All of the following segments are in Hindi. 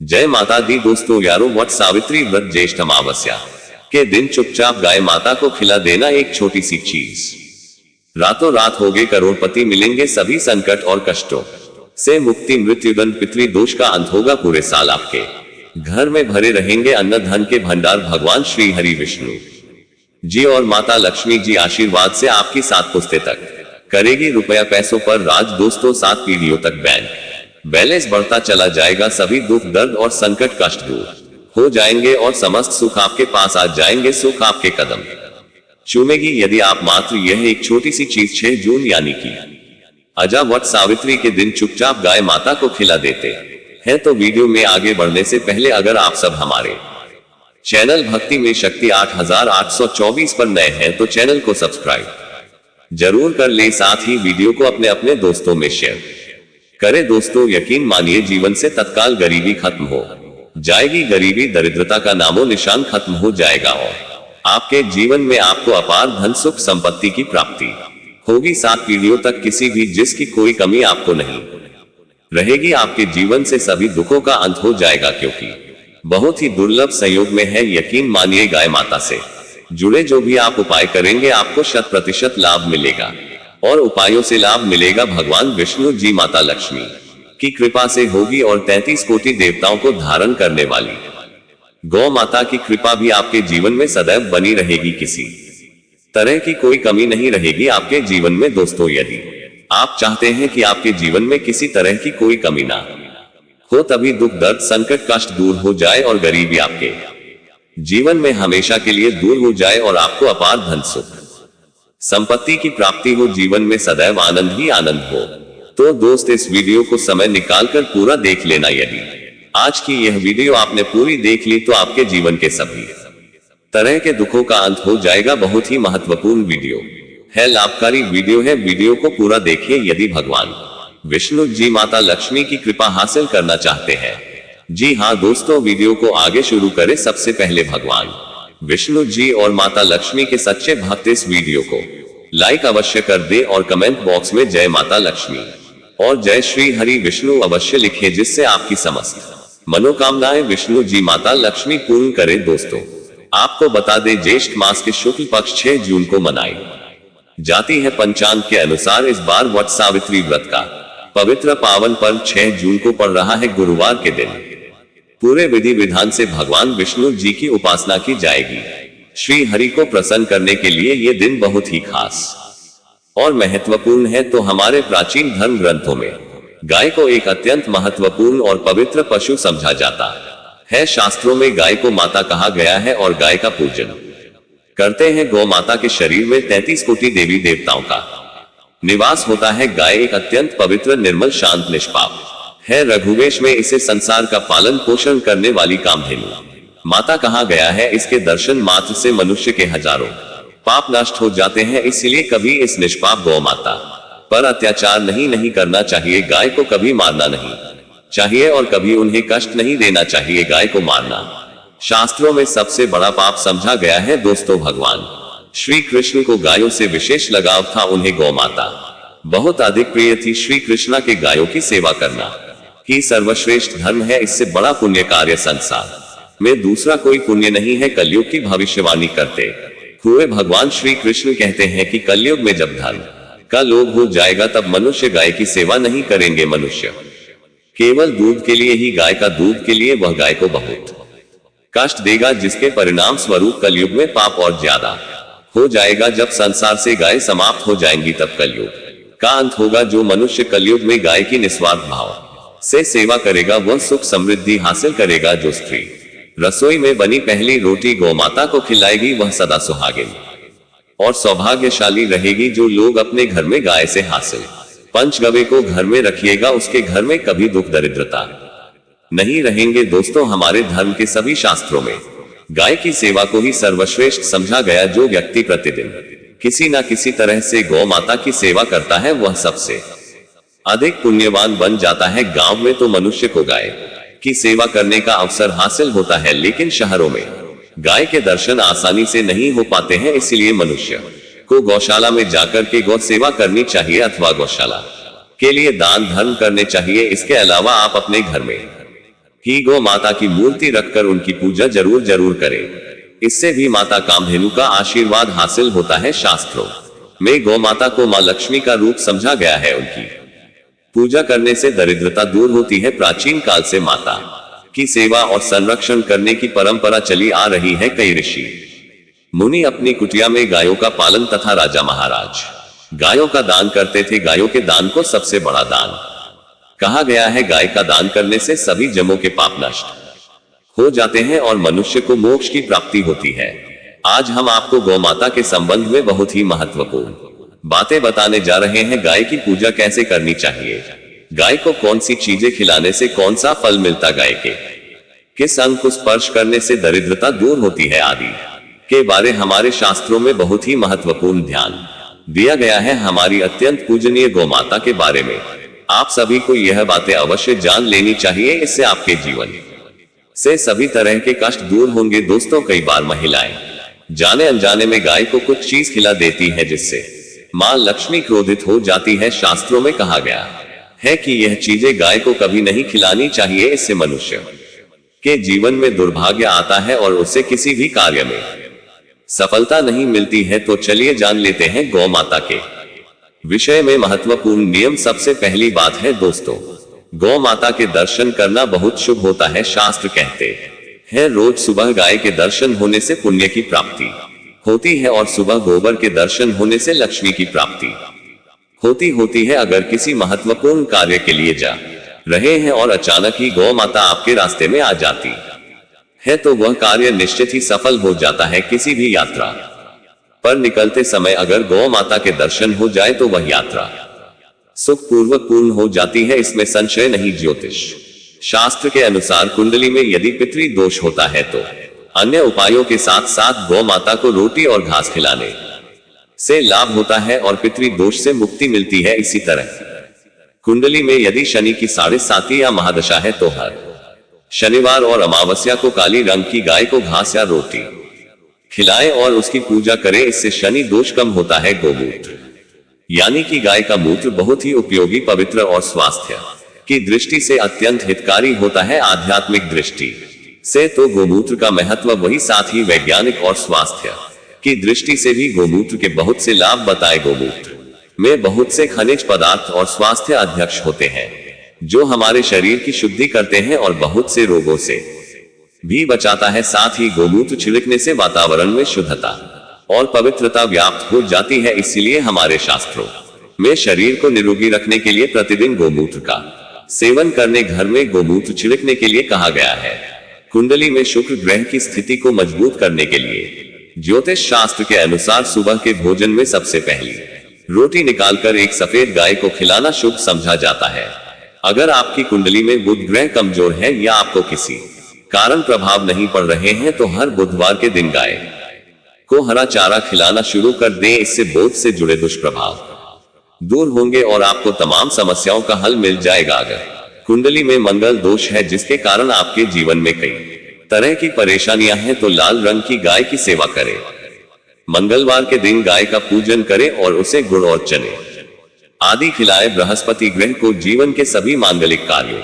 जय माता दी दोस्तों यारों, वट सावित्री व्रत ज्येष्ठ अमावस्या के दिन चुपचाप गाय माता को खिला देना एक छोटी सी चीज रातों रात होगे करोड़पति, मिलेंगे सभी संकट और कष्टों से मुक्ति, मृत्युदंड पितृदोष का अंत होगा पूरे साल, आपके घर में भरे रहेंगे अन्न धन के भंडार। भगवान श्री हरि विष्णु जी और माता लक्ष्मी जी आशीर्वाद से आपकी 7 पुश्ते तक करेगी रुपया पैसों पर राज। दोस्तों 7 पीढ़ियों तक बैंक बैलेंस बढ़ता चला जाएगा, सभी दुख दर्द और संकट कष्ट दूर हो जाएंगे और समस्त सुख आपके पास आ जाएंगे। सुख आपके कदम चूमेगी यदि आप मात्र यह एक छोटी सी चीज 6 जून यानी कि अजा वट सावित्री के दिन चुपचाप गाय माता को खिला देते हैं। तो वीडियो में आगे बढ़ने से पहले अगर आप सब हमारे चैनल भक्ति में शक्ति 8824 पर नए हैं तो चैनल को सब्सक्राइब जरूर कर ले, साथ ही वीडियो को अपने अपने दोस्तों में शेयर करें। दोस्तों यकीन मानिए जीवन से तत्काल गरीबी खत्म हो जाएगी, गरीबी दरिद्रता का नामो निशान खत्म हो जाएगा और आपके जीवन में आपको अपार धन सुख संपत्ति की प्राप्ति होगी। 7 पीढ़ियों तक किसी भी जिसकी कोई कमी आपको नहीं रहेगी। आपके जीवन से सभी दुखों का अंत हो जाएगा, क्योंकि बहुत ही दुर्लभ संयोग में है। यकीन मानिए गाय माता से जुड़े जो भी आप उपाय करेंगे आपको 100% लाभ मिलेगा और उपायों से लाभ मिलेगा भगवान विष्णु जी माता लक्ष्मी की कृपा से होगी और 33 कोटि देवताओं को धारण करने वाली गौ माता की कृपा भी आपके जीवन में सदैव बनी रहेगी। किसी तरह की कोई कमी नहीं रहेगी आपके जीवन में। दोस्तों यदि आप चाहते हैं कि आपके जीवन में किसी तरह की कोई कमी ना हो, तभी दुख दर्द संकट कष्ट दूर हो जाए और गरीबी आपके जीवन में हमेशा के लिए दूर हो जाए और आपको अपार धन सुख संपत्ति की प्राप्ति हो, जीवन में सदैव आनंद ही आनंद हो, तो दोस्त इस वीडियो को समय निकालकर पूरा देख लेना। यदि आज की यह वीडियो आपने पूरी देख ली तो आपके जीवन के सभी तरह के दुखों का अंत हो जाएगा। बहुत ही महत्वपूर्ण वीडियो है, लाभकारी वीडियो है, वीडियो को पूरा देखिए। यदि भगवान विष्णु जी माता लक्ष्मी की कृपा हासिल करना चाहते हैं, जी हाँ दोस्तों वीडियो को आगे शुरू करें। सबसे पहले भगवान विष्णु जी और माता लक्ष्मी के सच्चे भक्त इस वीडियो को लाइक अवश्य कर दे और कमेंट बॉक्स में जय माता लक्ष्मी और जय श्री हरि विष्णु अवश्य लिखे, जिससे आपकी समस्त मनोकामनाएं विष्णु जी माता लक्ष्मी पूर्ण करे। दोस्तों आपको बता दें, ज्येष्ठ मास के शुक्ल पक्ष 6 जून को मनाई जाती है। पंचांग के अनुसार इस बार वट सावित्री व्रत का पवित्र पावन पर्व 6 जून को पड़ रहा है, गुरुवार के दिन। पूरे विधि विधान से भगवान विष्णु जी की उपासना की जाएगी। श्री हरि को प्रसन्न करने के लिए ये दिन बहुत ही खास और महत्वपूर्ण है। तो हमारे प्राचीन धर्म ग्रंथों में गाय को एक अत्यंत महत्वपूर्ण और पवित्र पशु समझा जाता है। शास्त्रों में गाय को माता कहा गया है और गाय का पूजन करते हैं। गौ माता के शरीर में 33 कोटि देवी देवताओं का निवास होता है। गाय एक अत्यंत पवित्र निर्मल शांत निष्पाप है। रघुवेश में इसे संसार का पालन पोषण करने वाली कामधेनु माता कहा गया है। इसके दर्शन मात्र से मनुष्य के हजारों पाप नष्ट हो जाते हैं, इसलिए कभी इस निष्पाप गौ माता पर अत्याचार नहीं करना चाहिए। गाय को कभी मारना नहीं चाहिए और कभी उन्हें कष्ट नहीं देना चाहिए। गाय को मारना शास्त्रों में सबसे बड़ा पाप समझा गया है। दोस्तों भगवान श्री कृष्ण को गायों से विशेष लगाव था, उन्हें गौ माता बहुत अधिक प्रिय थी। श्री कृष्ण के गायों की सेवा करना ही सर्वश्रेष्ठ धर्म है। इससे बड़ा पुण्य कार्य संसार में दूसरा कोई पुण्य नहीं है। कलयुग की भविष्यवाणी करते हुए भगवान श्री कृष्ण कहते हैं कि कलयुग में जब धर्म का लोभ हो जाएगा तब मनुष्य गाय की सेवा नहीं करेंगे। मनुष्य केवल दूध के लिए ही, गाय का दूध के लिए वह गाय को बहुत कष्ट देगा, जिसके परिणाम स्वरूप कलयुग में पाप और ज्यादा हो जाएगा। जब संसार से गाय समाप्त हो जाएंगी तब कलयुग का अंत होगा। जो मनुष्य कलयुग में गाय की निस्वार्थ भाव से सेवा करेगा वह सुख समृद्धि हासिल करेगा। जो स्त्री रसोई में बनी पहली रोटी गौ माता को खिलाएगी वह सदा सुहागिन और सौभाग्यशाली रहेगी। जो लोग अपने घर में गाय से हासिल पंचगव्य को घर में रखिएगा, उसके घर में कभी दुख दरिद्रता नहीं रहेंगे। दोस्तों हमारे धर्म के सभी शास्त्रों में गाय की सेवा को ही सर्वश्रेष्ठ समझा गया। जो व्यक्ति प्रतिदिन किसी न किसी तरह से गौ माता की सेवा करता है वह सबसे अधिक पुण्यवान बन जाता है। गांव में तो मनुष्य को गाय की सेवा करने का अवसर हासिल होता है, लेकिन शहरों में गाय के दर्शन आसानी से नहीं हो पाते हैं। इसलिए मनुष्य को गौशाला में जाकर के गौ सेवा करनी चाहिए अथवा गौशाला के लिए दान धर्म करने चाहिए। इसके अलावा आप अपने घर में कि गौ माता की मूर्ति रखकर उनकी पूजा जरूर जरूर करें। इससे भी माता कामधेनु का आशीर्वाद हासिल होता है। शास्त्रों में गौ माता को मां लक्ष्मी का रूप समझा गया है। उनकी पूजा करने से दरिद्रता दूर होती है। प्राचीन काल से माता की सेवा और संरक्षण करने की परंपरा चली आ रही है। कई ऋषि मुनि अपनी कुटिया में गायों का पालन तथा राजा महाराज गायों का दान करते थे। गायों के दान को सबसे बड़ा दान कहा गया है। गाय का दान करने से सभी जन्मों के पाप नष्ट हो जाते हैं और मनुष्य को मोक्ष की प्राप्ति होती है। आज हम आपको गौ माता के संबंध में बहुत ही महत्वपूर्ण बातें बताने जा रहे हैं। गाय की पूजा कैसे करनी चाहिए, गाय को कौन सी चीजें खिलाने से कौन सा फल मिलता, गाय के किस अंग को स्पर्श करने से दरिद्रता दूर होती है आदि के बारे हमारे शास्त्रों में बहुत ही महत्वपूर्ण ध्यान दिया गया है। हमारी अत्यंत पूजनीय गौ माता के बारे में आप सभी को यह बातें अवश्य जान लेनी चाहिए। इससे आपके जीवन से सभी तरह के कष्ट दूर होंगे। दोस्तों, कई बार महिलाएं जाने अनजाने में गाय को कुछ चीज खिला देती है जिससे मां लक्ष्मी क्रोधित हो जाती है। शास्त्रों में कहा गया है कि यह चीजें गाय को कभी नहीं खिलानी चाहिए। इससे मनुष्य के जीवन में दुर्भाग्य आता है और उसे किसी भी कार्य में सफलता नहीं मिलती है। तो चलिए जान लेते हैं गौ माता के विषय में महत्वपूर्ण नियम। सबसे पहली बात है दोस्तों, गौ माता के दर्शन करना बहुत शुभ होता है। शास्त्र कहते हैं रोज सुबह गाय के दर्शन होने से पुण्य की प्राप्ति होती है और सुबह गोबर के दर्शन होने से लक्ष्मी की प्राप्ति होती है। अगर किसी महत्वपूर्ण कार्य के लिए जा रहे हैं और अचानक ही गौ माता आपके रास्ते में आ जाती है तो वह कार्य निश्चित ही सफल हो जाता है। किसी भी यात्रा पर निकलते समय अगर गौ माता के दर्शन हो जाए तो वह यात्रा सुखपूर्वक पूर्ण हो जाती है। इसमें संशय नहीं। ज्योतिष शास्त्र के अनुसार कुंडली में यदि पितृ दोष होता है तो अन्य उपायों के साथ साथ गौ माता को रोटी और घास खिलाने से लाभ होता है और पितृ दोष से मुक्ति मिलती है। इसी तरह कुंडली में यदि शनि की 7.5 या महादशा है तो हर शनिवार और अमावस्या को काली रंग की गाय को घास या रोटी खिलाएं और उसकी पूजा करें। इससे शनि दोष कम होता है। गोमूत्र यानी कि गाय का मूत्र बहुत ही उपयोगी, पवित्र और स्वास्थ्य की दृष्टि से अत्यंत हितकारी होता है। आध्यात्मिक दृष्टि से तो गोमूत्र का महत्व वही, साथ ही वैज्ञानिक और स्वास्थ्य की दृष्टि से भी गोमूत्र के बहुत से लाभ बताए। गोमूत्र में बहुत से खनिज पदार्थ और स्वास्थ्य अध्यक्ष होते हैं जो हमारे शरीर की शुद्धि करते हैं और बहुत से रोगों से भी बचाता है। साथ ही गोमूत्र छिड़कने से वातावरण में शुद्धता और पवित्रता व्याप्त हो जाती है। इसलिए हमारे शास्त्रों में शरीर को निरोगी रखने के लिए प्रतिदिन गोमूत्र का सेवन करने, घर में गोमूत्र छिड़कने के लिए कहा गया है। कुंडली में शुक्र ग्रह की स्थिति को मजबूत करने के लिए ज्योतिष शास्त्र के अनुसार सुबह के भोजन में सबसे पहली रोटी निकालकर एक सफेद गाय को खिलाना शुभ समझा जाता है। अगर आपकी कुंडली में बुध ग्रह कमजोर है या आपको किसी कारण प्रभाव नहीं पड़ रहे हैं तो हर बुधवार के दिन गाय को हरा चारा खिलाना शुरू कर दें। इससे बोध से जुड़े दुष्प्रभाव दूर होंगे और आपको तमाम समस्याओं का हल मिल जाएगा। अगर कुंडली में मंगल दोष है जिसके कारण आपके जीवन में कई तरह की परेशानियां हैं तो लाल रंग की गाय की सेवा करें। मंगलवार के दिन गाय का पूजन करें और उसे गुड़ और चने आदि खिलाए। बृहस्पति ग्रह को जीवन के सभी मांगलिक कार्यों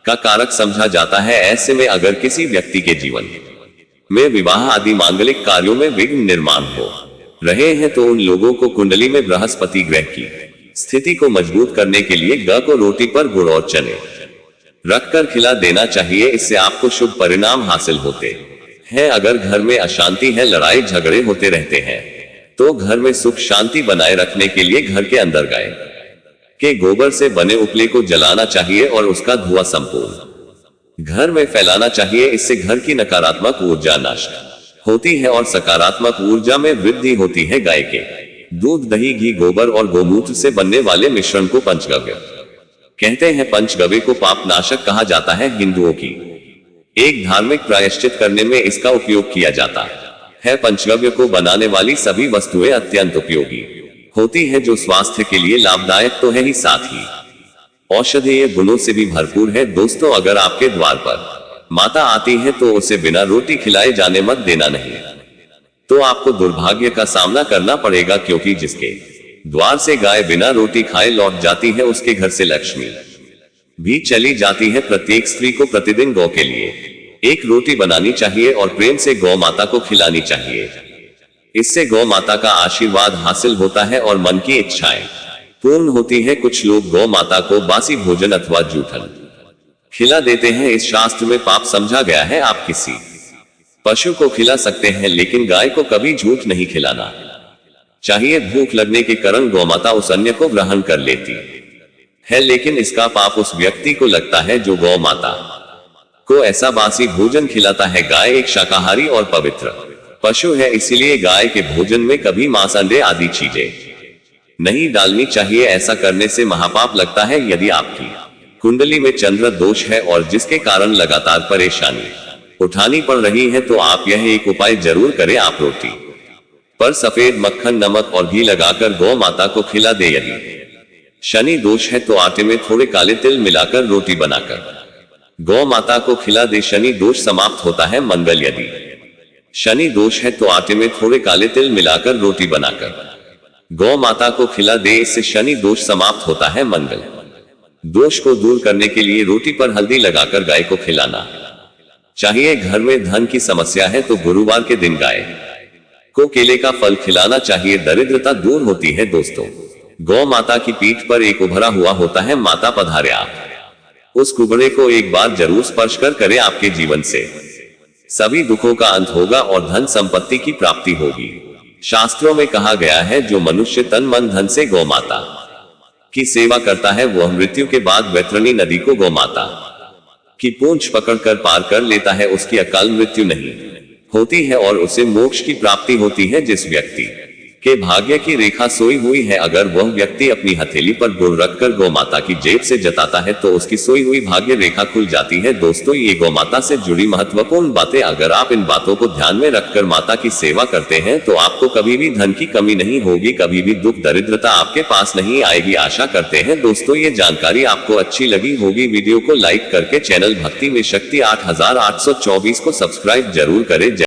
का कारक समझा जाता है। ऐसे में अगर किसी व्यक्ति के जीवन में विवाह आदि मांगलिक कार्यों में विघ्न निर्माण हो रहे हैं तो उन लोगों को कुंडली में बृहस्पति ग्रह की स्थिति को मजबूत करने के लिए गाय को रोटी पर गुड़ और चने रखकर खिला देना चाहिए। इससे आपको शुभ परिणाम हासिल होते हैं। अगर घर में अशांति है, लड़ाई झगड़े होते रहते हैं तो घर में सुख शांति बनाए रखने के लिए घर के अंदर गाय के गोबर से बने उपले को जलाना चाहिए और उसका धुआं संपूर्ण घर में फैलाना चाहिए। इससे घर की नकारात्मक ऊर्जा नष्ट होती है और सकारात्मक ऊर्जा में वृद्धि होती है। गाय के दूध, दही, घी, गोबर और गोमूत्र से बनने वाले मिश्रण को पंचगव्य कहते हैं। पंचगव्य को पाप नाशक कहा जाता है। हिंदुओं की एक धार्मिक प्रायश्चित करने में इसका उपयोग किया जाता है। पंचगव्य को बनाने वाली सभी वस्तुएं अत्यंत उपयोगी होती है जो स्वास्थ्य के लिए लाभदायक तो है ही, साथ ही औषधीय गुणों से भी भरपूर है। दोस्तों, अगर आपके द्वार पर माता आती है तो उसे बिना रोटी खिलाए जाने मत देना नहीं तो आपको दुर्भाग्य का सामना करना पड़ेगा, क्योंकि जिसके द्वार से गाय बिना रोटी खाए लौट जाती है उसके घर से लक्ष्मी भी चली जाती है। प्रत्येक स्त्री को प्रतिदिन गौ के लिए एक रोटी बनानी चाहिए और प्रेम से गौ माता को खिलानी चाहिए। इससे गौ माता का आशीर्वाद हासिल होता है और मन की इच्छाएं पूर्ण होती है। कुछ लोग गौ माता को बासी भोजन अथवा जूठन खिला देते हैं। इस शास्त्र में पाप समझा गया है। आप किसी पशु को खिला सकते हैं, लेकिन गाय को कभी झूठ नहीं खिलाना चाहिए। भूख लगने के कारण गौ माता उस अन्न को ग्रहण कर लेती है, लेकिन इसका पाप उस व्यक्ति को लगता है जो गौ माता को ऐसा बासी भोजन खिलाता है। गाय एक शाकाहारी और पवित्र पशु है, इसलिए गाय के भोजन में कभी मांस, अंडे आदि चीजें नहीं डालनी चाहिए। ऐसा करने से महापाप लगता है। यदि आपकी कुंडली में चंद्र दोष है और जिसके कारण लगातार परेशानी उठानी पड़ रही है, तो आप यह एक उपाय जरूर करें। आप रोटी पर सफेद मक्खन, नमक और घी लगाकर गौ माता को खिला दे। यदि शनि दोष है तो आटे में थोड़े काले तिल मिलाकर रोटी बनाकर गौ माता को खिला दे। शनि दोष समाप्त होता है। मंगल, यदि शनि दोष है तो आटे में थोड़े काले तिल मिलाकर रोटी बनाकर गौ माता को खिला दे। इससे शनि दोष समाप्त होता है। मंगल दोष को दूर करने के लिए रोटी पर हल्दी लगाकर गाय को खिलाना चाहिए। घर में धन की समस्या है तो गुरुवार के दिन गाय को केले का फल खिलाना चाहिए। दरिद्रता दूर होती है। दोस्तों, गौ माता की पीठ पर एक उभरा हुआ होता है। माता पधारे, आप उस कुबड़े को एक बार जरूर स्पर्श कर करें। आपके जीवन से सभी दुखों का अंत होगा और धन संपत्ति की प्राप्ति होगी। शास्त्रों में कहा गया है, जो मनुष्य तन मन धन से गौ माता की सेवा करता है, वह मृत्यु के बाद वैतरणी नदी को गौ माता की पूंछ पकड़कर पार कर लेता है। उसकी अकाल मृत्यु नहीं होती है और उसे मोक्ष की प्राप्ति होती है। जिस व्यक्ति के भाग्य की रेखा सोई हुई है, अगर वह व्यक्ति अपनी हथेली पर गुड़ रखकर गौ माता की जेब से जताता है तो उसकी सोई हुई भाग्य रेखा खुल जाती है। दोस्तों, ये गौ माता से जुड़ी महत्वपूर्ण बातें। अगर आप इन बातों को ध्यान में रखकर माता की सेवा करते हैं तो आपको कभी भी धन की कमी नहीं होगी, कभी भी दुख दरिद्रता आपके पास नहीं आएगी। आशा करते हैं दोस्तों ये जानकारी आपको अच्छी लगी होगी। वीडियो को लाइक करके चैनल भक्ति में शक्ति 8824 को सब्सक्राइब जरूर करें।